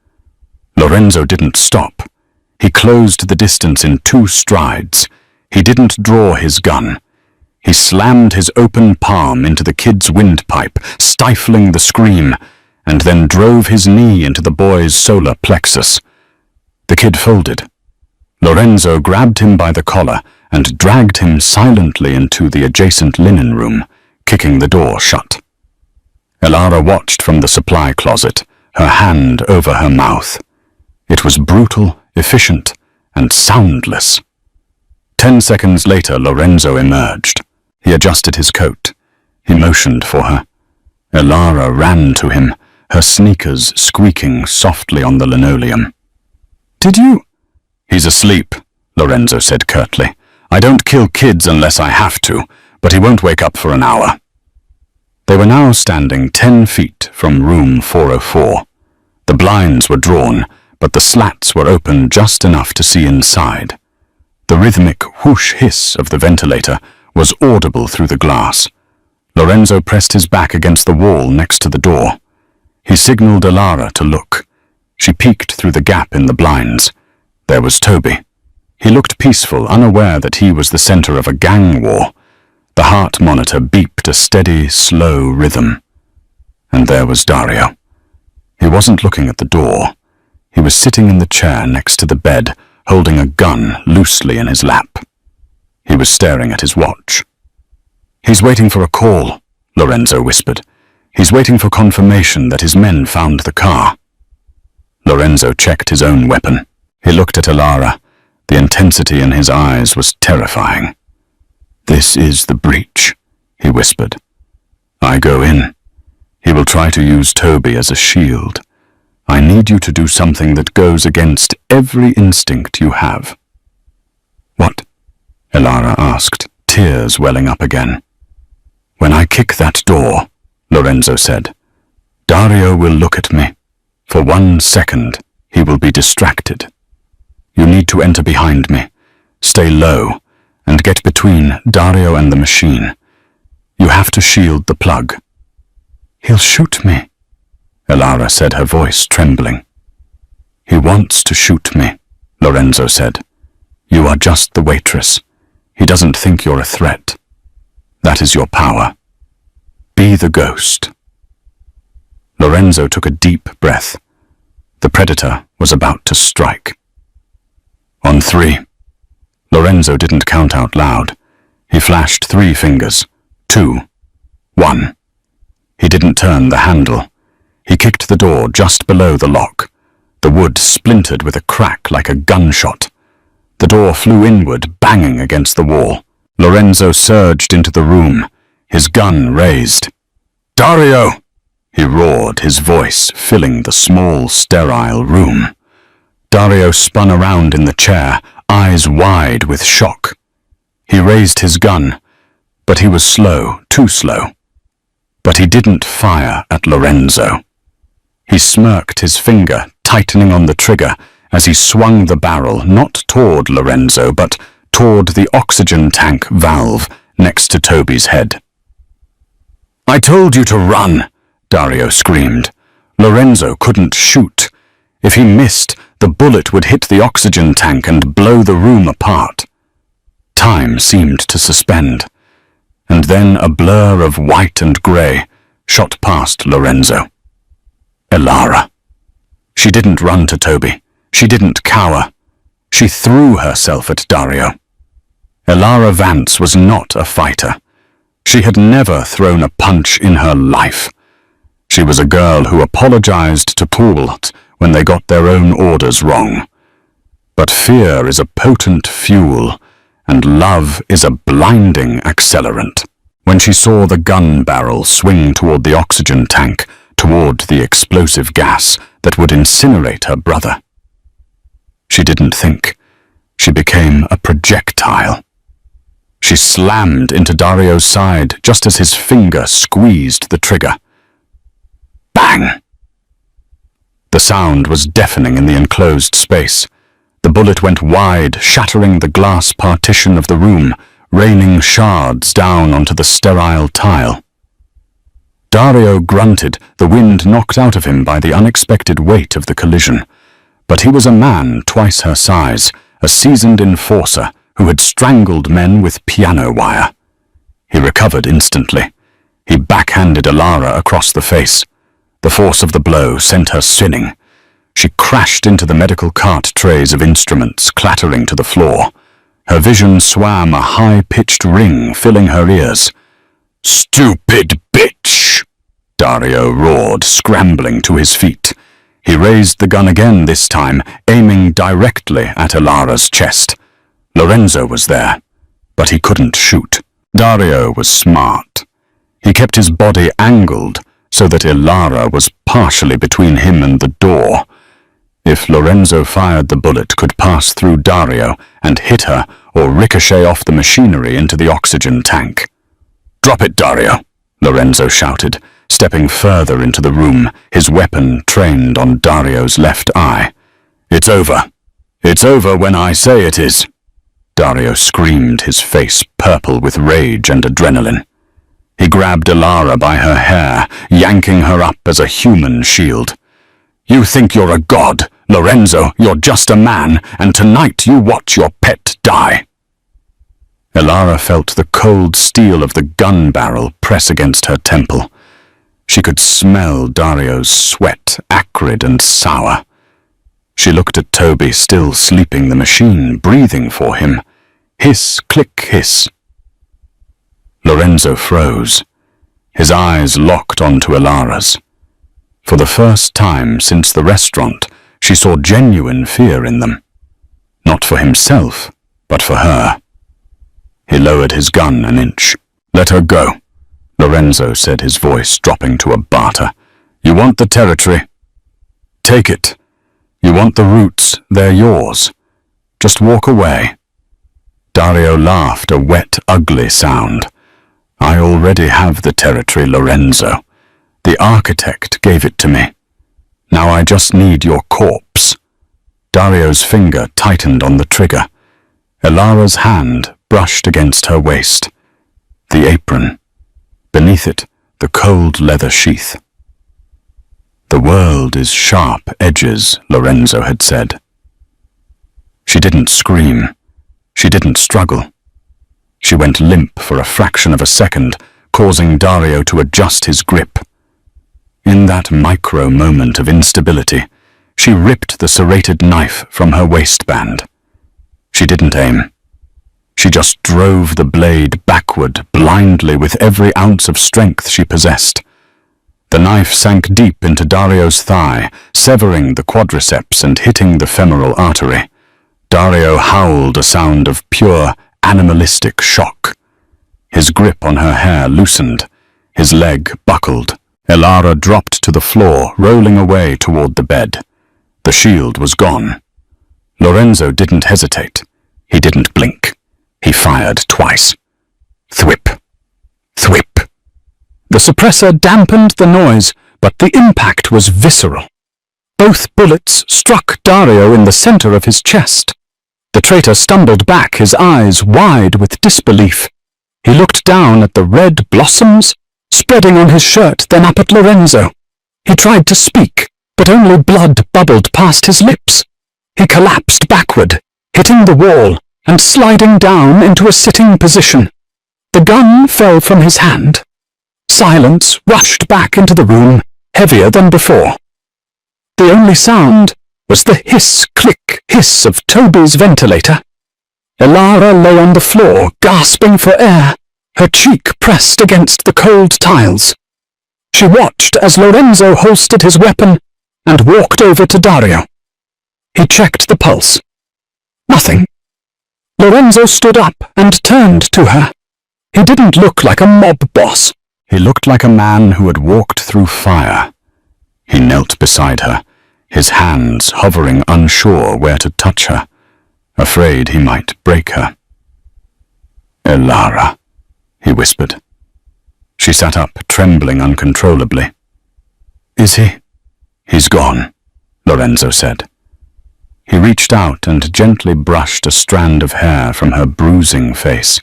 Lorenzo didn't stop. He closed the distance in 2 strides. He didn't draw his gun. He slammed his open palm into the kid's windpipe, stifling the scream, and then drove his knee into the boy's solar plexus. The kid folded. Lorenzo grabbed him by the collar and dragged him silently into the adjacent linen room, kicking the door shut. Elara watched from the supply closet, her hand over her mouth. It was brutal, efficient, and soundless. 10 seconds later, Lorenzo emerged. He adjusted his coat. He motioned for her. Elara ran to him, her sneakers squeaking softly on the linoleum. "Did you—" "He's asleep," Lorenzo said curtly. "I don't kill kids unless I have to, but he won't wake up for an hour." They were now standing 10 feet from room 404. The blinds were drawn, but the slats were open just enough to see inside. The rhythmic whoosh hiss of the ventilator was audible through the glass. Lorenzo pressed his back against the wall next to the door. He signaled Elara to look. She peeked through the gap in the blinds. There was Toby. He looked peaceful, unaware that he was the center of a gang war. The heart monitor beeped a steady, slow rhythm. And there was Dario. He wasn't looking at the door. He was sitting in the chair next to the bed, holding a gun loosely in his lap. He was staring at his watch. "He's waiting for a call," Lorenzo whispered. "He's waiting for confirmation that his men found the car." Lorenzo checked his own weapon. He looked at Elara. The intensity in his eyes was terrifying. "This is the breach," he whispered. "I go in. He will try to use Toby as a shield. I need you to do something that goes against every instinct you have." "What?" Elara asked, tears welling up again. "When I kick that door," Lorenzo said, "Dario will look at me. For 1 second, he will be distracted. You need to enter behind me, stay low, and get between Dario and the machine. You have to shield the plug." "He'll shoot me," Elara said, her voice trembling. "He wants to shoot me," Lorenzo said. "You are just the waitress. He doesn't think you're a threat. That is your power. Be the ghost." Lorenzo took a deep breath. The predator was about to strike. On 3. Lorenzo didn't count out loud. He flashed 3 fingers. 2. 1. He didn't turn the handle. He kicked the door just below the lock. The wood splintered with a crack like a gunshot. The door flew inward, banging against the wall. Lorenzo surged into the room, his gun raised. "Dario!" he roared, his voice filling the small, sterile room. Dario spun around in the chair, eyes wide with shock. He raised his gun, but he was slow, too slow. But he didn't fire at Lorenzo. He smirked, his finger tightening on the trigger as he swung the barrel not toward Lorenzo, but toward the oxygen tank valve next to Toby's head. "I told you to run," Dario screamed. Lorenzo couldn't shoot. If he missed, the bullet would hit the oxygen tank and blow the room apart. Time seemed to suspend, and then a blur of white and grey shot past Lorenzo. Elara. She didn't run to Toby. She didn't cower. She threw herself at Dario. Elara Vance was not a fighter. She had never thrown a punch in her life. She was a girl who apologized to Poult when they got their own orders wrong. But fear is a potent fuel, and love is a blinding accelerant. When she saw the gun barrel swing toward the oxygen tank, toward the explosive gas that would incinerate her brother, she didn't think. She became a projectile. She slammed into Dario's side just as his finger squeezed the trigger. Bang! The sound was deafening in the enclosed space. The bullet went wide, shattering the glass partition of the room, raining shards down onto the sterile tile. Dario grunted, the wind knocked out of him by the unexpected weight of the collision. But he was a man twice her size, a seasoned enforcer who had strangled men with piano wire. He recovered instantly. He backhanded Elara across the face. The force of the blow sent her spinning. She crashed into the medical cart trays of instruments, clattering to the floor. Her vision swam a high-pitched ring, filling her ears. "Stupid bitch!" Dario roared, scrambling to his feet. He raised the gun again this time, aiming directly at Elara's chest. Lorenzo was there, but he couldn't shoot. Dario was smart. He kept his body angled so that Elara was partially between him and the door. If Lorenzo fired, the bullet could pass through Dario and hit her or ricochet off the machinery into the oxygen tank. "Drop it, Dario," Lorenzo shouted, stepping further into the room, his weapon trained on Dario's left eye. "It's over. It's over when I say it is." Dario screamed, his face purple with rage and adrenaline. He grabbed Elara by her hair, yanking her up as a human shield. "You think you're a god, Lorenzo, you're just a man, and tonight you watch your pet die." Elara felt the cold steel of the gun barrel press against her temple. She could smell Dario's sweat, acrid and sour. She looked at Toby, still sleeping the machine, breathing for him. Hiss, click, hiss. Lorenzo froze. His eyes locked onto Elara's. For the first time since the restaurant, she saw genuine fear in them. Not for himself, but for her. He lowered his gun an inch. "Let her go," Lorenzo said, his voice dropping to a barter. "You want the territory? Take it. You want the roots? They're yours. Just walk away." Dario laughed, a wet, ugly sound. "I already have the territory, Lorenzo. The architect gave it to me. Now I just need your corpse." Dario's finger tightened on the trigger. Elara's hand brushed against her waist. The apron. Beneath it, the cold leather sheath. "The world is sharp edges," Lorenzo had said. She didn't scream. She didn't struggle. She went limp for a fraction of a second, causing Dario to adjust his grip. In that micro moment of instability, she ripped the serrated knife from her waistband. She didn't aim. She just drove the blade backward blindly with every ounce of strength she possessed. The knife sank deep into Dario's thigh, severing the quadriceps and hitting the femoral artery. Dario howled a sound of pure, animalistic shock. His grip on her hair loosened. His leg buckled. Elara dropped to the floor, rolling away toward the bed. The shield was gone. Lorenzo didn't hesitate. He didn't blink. He fired twice. Thwip. Thwip. The suppressor dampened the noise, but the impact was visceral. Both bullets struck Dario in the center of his chest. The traitor stumbled back, his eyes wide with disbelief. He looked down at the red blossoms spreading on his shirt, then up at Lorenzo. He tried to speak, but only blood bubbled past his lips. He collapsed backward, hitting the wall and sliding down into a sitting position. The gun fell from his hand. Silence rushed back into the room, heavier than before. The only sound was the hiss of Toby's ventilator. Elara lay on the floor, gasping for air, her cheek pressed against the cold tiles. She watched as Lorenzo holstered his weapon and walked over to Dario. He checked the pulse. Nothing. Lorenzo stood up and turned to her. He didn't look like a mob boss. He looked like a man who had walked through fire. He knelt beside her, his hands hovering, unsure where to touch her, afraid he might break her. "Elara," he whispered. She sat up, trembling uncontrollably. "Is he?" "He's gone," Lorenzo said. He reached out and gently brushed a strand of hair from her bruising face.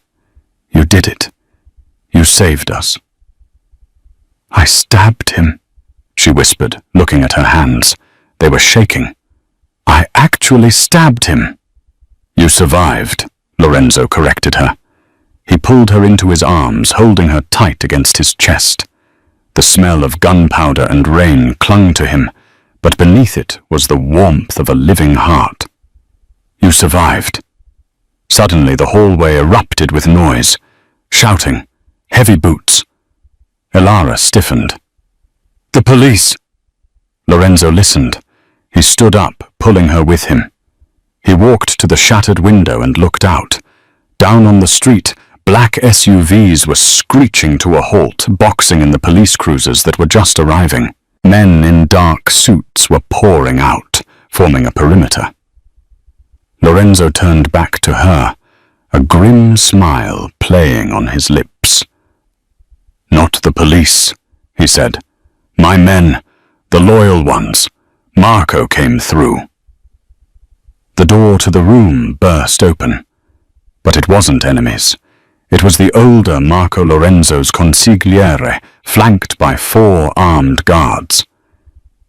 "You did it. You saved us." "I stabbed him," she whispered, looking at her hands. They were shaking. "I actually stabbed him." "You survived," Lorenzo corrected her. He pulled her into his arms, holding her tight against his chest. The smell of gunpowder and rain clung to him, but beneath it was the warmth of a living heart. "You survived." Suddenly the hallway erupted with noise, shouting, heavy boots. Elara stiffened. "The police!" Lorenzo listened. He stood up, pulling her with him. He walked to the shattered window and looked out. Down on the street, black SUVs were screeching to a halt, boxing in the police cruisers that were just arriving. Men in dark suits were pouring out, forming a perimeter. Lorenzo turned back to her, a grim smile playing on his lips. "Not the police," he said. "My men, the loyal ones. Marco came through." The door to the room burst open. But it wasn't enemies. It was the older Marco Lorenzo's consigliere, flanked by 4 armed guards.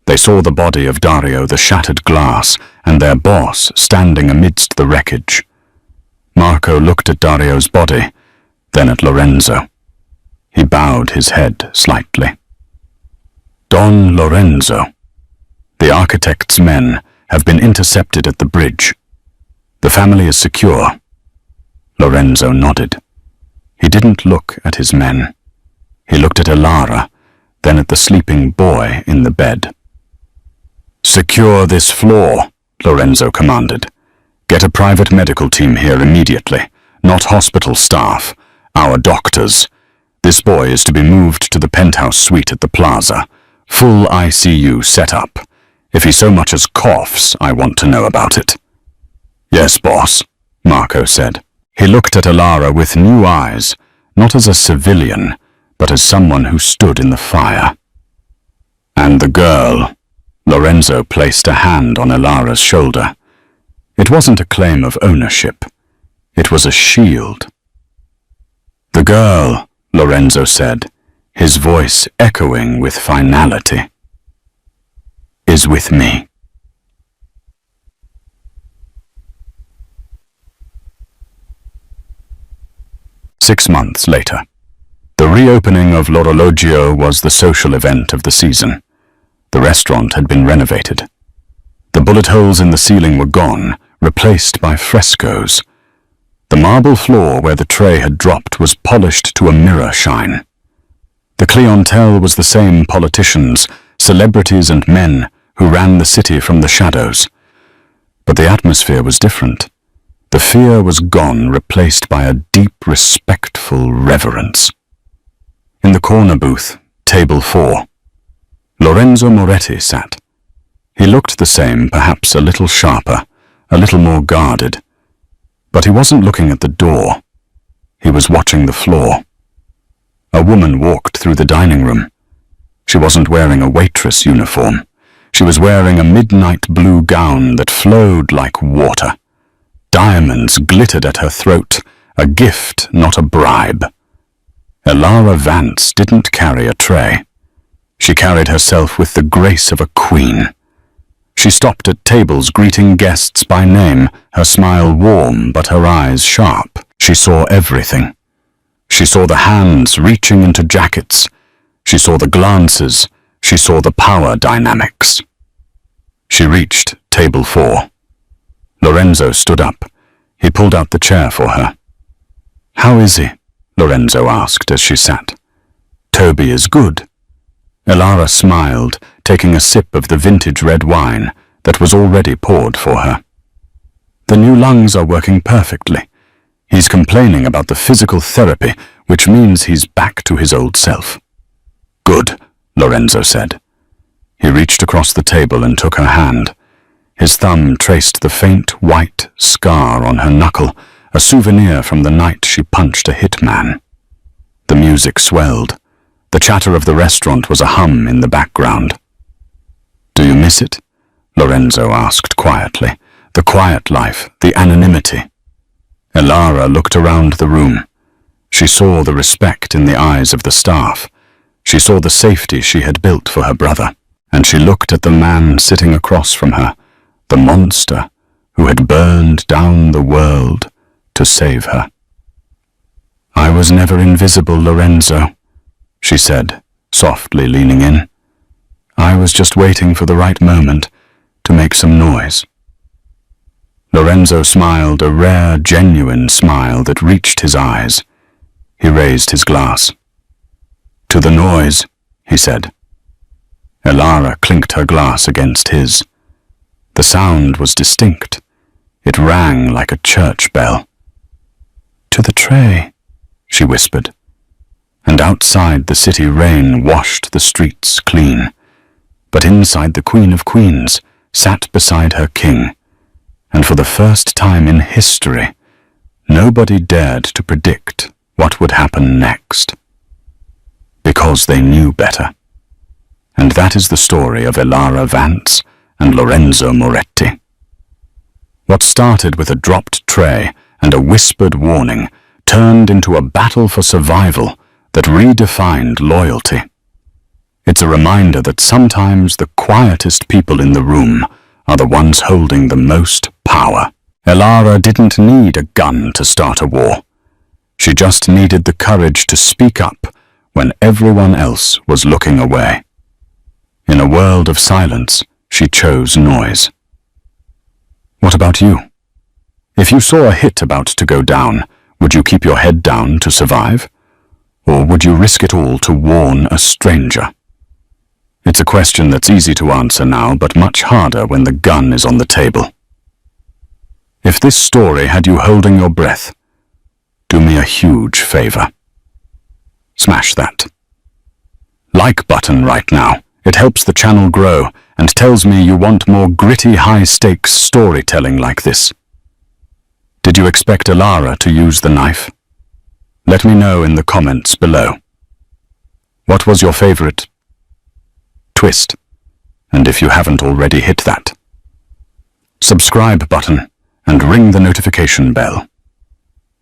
They saw the body of Dario, the shattered glass, and their boss standing amidst the wreckage. Marco looked at Dario's body, then at Lorenzo. He bowed his head slightly. "Don Lorenzo, the architect's men have been intercepted at the bridge. The family is secure." Lorenzo nodded. He didn't look at his men. He looked at Elara, then at the sleeping boy in the bed. "Secure this floor," Lorenzo commanded. "Get a private medical team here immediately. Not hospital staff. Our doctors. This boy is to be moved to the penthouse suite at the plaza. Full ICU set up. If he so much as coughs, I want to know about it." "Yes, boss," Marco said. He looked at Elara with new eyes, not as a civilian, but as someone who stood in the fire. "And the girl," Lorenzo placed a hand on Elara's shoulder. It wasn't a claim of ownership. It was a shield. "The girl," Lorenzo said, his voice echoing with finality, "is with me." Six months later. The reopening of L'Orologio was the social event of the season. The restaurant had been renovated. The bullet holes in the ceiling were gone, replaced by frescoes. The marble floor where the tray had dropped was polished to a mirror shine. The clientele was the same politicians, celebrities and men who ran the city from the shadows. But the atmosphere was different. The fear was gone, replaced by a deep, respectful reverence. In the corner booth, table 4, Lorenzo Moretti sat. He looked the same, perhaps a little sharper, a little more guarded. But he wasn't looking at the door. He was watching the floor. A woman walked through the dining room. She wasn't wearing a waitress uniform. She was wearing a midnight blue gown that flowed like water. Diamonds glittered at her throat, a gift, not a bribe. Elara Vance didn't carry a tray. She carried herself with the grace of a queen. She stopped at tables greeting guests by name, her smile warm but her eyes sharp. She saw everything. She saw the hands reaching into jackets. She saw the glances. She saw the power dynamics. She reached table 4. Lorenzo stood up. He pulled out the chair for her. "How is he?" Lorenzo asked as she sat. "Toby is good." Elara smiled, taking a sip of the vintage red wine that was already poured for her. "The new lungs are working perfectly. He's complaining about the physical therapy, which means he's back to his old self." "Good," Lorenzo said. He reached across the table and took her hand. His thumb traced the faint white scar on her knuckle, a souvenir from the night she punched a hitman. The music swelled. The chatter of the restaurant was a hum in the background. "Do you miss it?" Lorenzo asked quietly. "The quiet life, the anonymity." Elara looked around the room. She saw the respect in the eyes of the staff. She saw the safety she had built for her brother. And she looked at the man sitting across from her, the monster who had burned down the world to save her. "I was never invisible, Lorenzo," she said, softly leaning in. "I was just waiting for the right moment to make some noise." Lorenzo smiled, a rare, genuine smile that reached his eyes. He raised his glass. "To the noise," he said. Elara clinked her glass against his. The sound was distinct. It rang like a church bell. "To the tray," she whispered. And outside the city rain washed the streets clean. But inside the Queen of Queens sat beside her king. And for the first time in history, nobody dared to predict what would happen next. Because they knew better. And that is the story of Elara Vance and Lorenzo Moretti. What started with a dropped tray and a whispered warning turned into a battle for survival that redefined loyalty. It's a reminder that sometimes the quietest people in the room are the ones holding the most power. Elara didn't need a gun to start a war. She just needed the courage to speak up when everyone else was looking away. In a world of silence, she chose noise. What about you? If you saw a hit about to go down, would you keep your head down to survive? Or would you risk it all to warn a stranger? It's a question that's easy to answer now, but much harder when the gun is on the table. If this story had you holding your breath, do me a huge favor. Smash that like button right now. It helps the channel grow and tells me you want more gritty, high-stakes storytelling like this. Did you expect Elara to use the knife? Let me know in the comments below. What was your favorite twist? And if you haven't already, hit that subscribe button and ring the notification bell.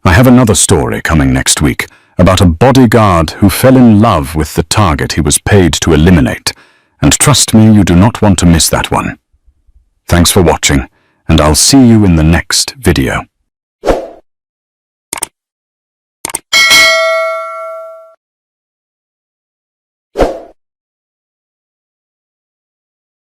I have another story coming next week about a bodyguard who fell in love with the target he was paid to eliminate. And trust me, you do not want to miss that one. Thanks for watching, and I'll see you in the next video.